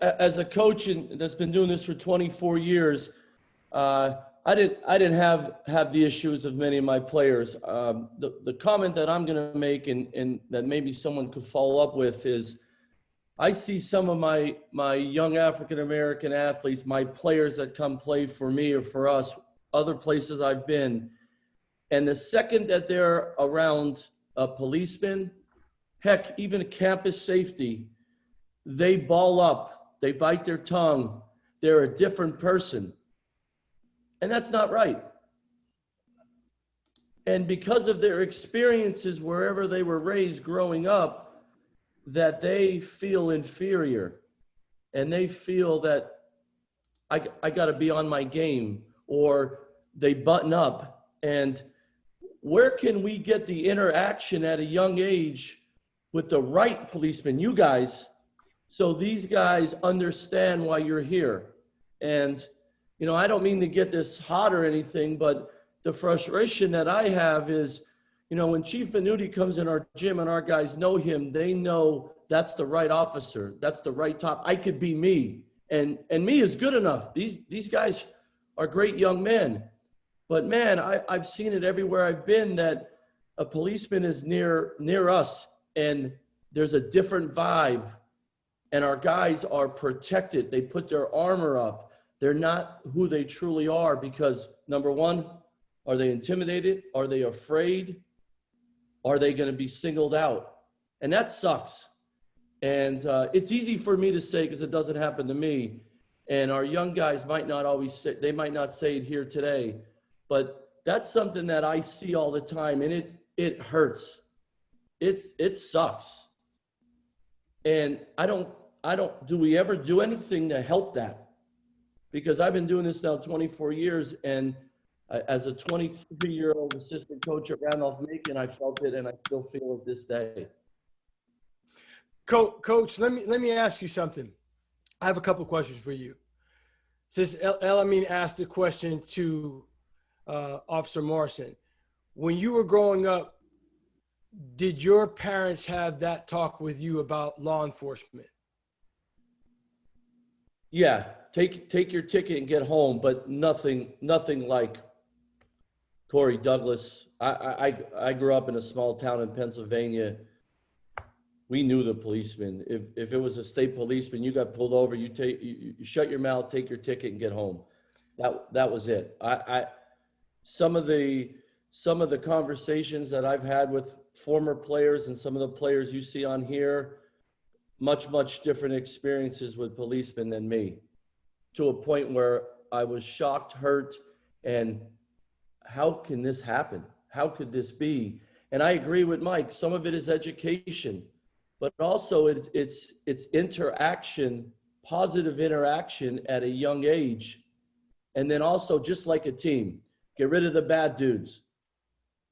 as a coach that's been doing this for 24 years, I didn't have the issues of many of my players. The comment that I'm going to make and that maybe someone could follow up with is, I see some of my young African-American athletes, my players that come play for me or for us, other places I've been, and the second that they're around a policeman, heck, even a campus safety, they ball up, they bite their tongue, they're a different person. And that's not right. And because of their experiences wherever they were raised growing up, that they feel inferior and they feel that I got to be on my game, or they button up. And where can we get the interaction at a young age with the right policeman, you guys, so these guys understand why you're here? And, you know, I don't mean to get this hot or anything, but the frustration that I have is, you know, when Chief Venuti comes in our gym and our guys know him, they know that's the right officer. That's the right top. I could be me. And me is good enough. These guys are great young men. But man, I've seen it everywhere I've been that a policeman is near us and there's a different vibe, and our guys are protected. They put their armor up. They're not who they truly are because, number one, are they intimidated? Are they afraid? Are they going to be singled out? And that sucks. And it's easy for me to say because it doesn't happen to me. And our young guys might not always say, they might not say it here today, but that's something that I see all the time, and it hurts. It sucks. And do we ever do anything to help that? Because I've been doing this now 24 years, and as a 23-year-old assistant coach at Randolph-Macon, I felt it, and I still feel it this day. Coach, let me ask you something. I have a couple questions for you. Since El-Amin asked the question to Officer Morrison, when you were growing up, did your parents have that talk with you about law enforcement? Yeah, take your ticket and get home, but nothing like Corey Douglas. I grew up in a small town in Pennsylvania. We knew the policeman. If it was a state policeman, you got pulled over, you shut your mouth, take your ticket, and get home. That was it. Some of the conversations that I've had with former players and some of the players you see on here, much different experiences with policemen than me, to a point where I was shocked, hurt, and how can this happen? How could this be? And I agree with Mike. Some of it is education, but also it's interaction, positive interaction at a young age. And then also, just like a team, get rid of the bad dudes.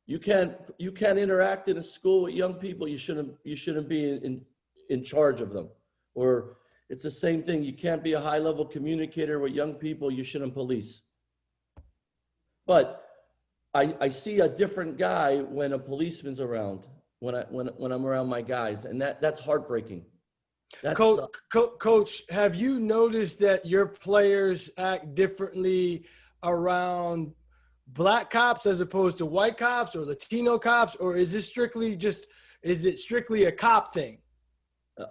You can't interact in a school with young people. You shouldn't be in charge of them. Or it's the same thing. You can't be a high-level communicator with young people. You shouldn't police. But I see a different guy when a policeman's around, when I'm around my guys, and that's heartbreaking. Coach, have you noticed that your players act differently around Black cops as opposed to white cops or Latino cops, or is it strictly a cop thing?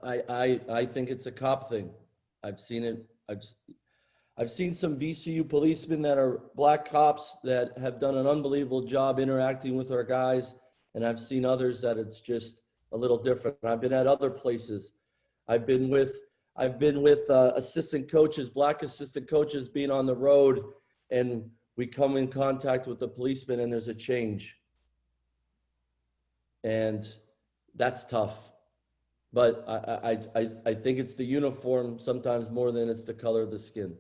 I think it's a cop thing. I've seen it. I've seen some VCU policemen that are Black cops that have done an unbelievable job interacting with our guys, and I've seen others that it's just a little different. I've been at other places. I've been with assistant coaches, Black assistant coaches, being on the road, and we come in contact with the policeman and there's a change. And that's tough. But I think it's the uniform sometimes more than it's the color of the skin.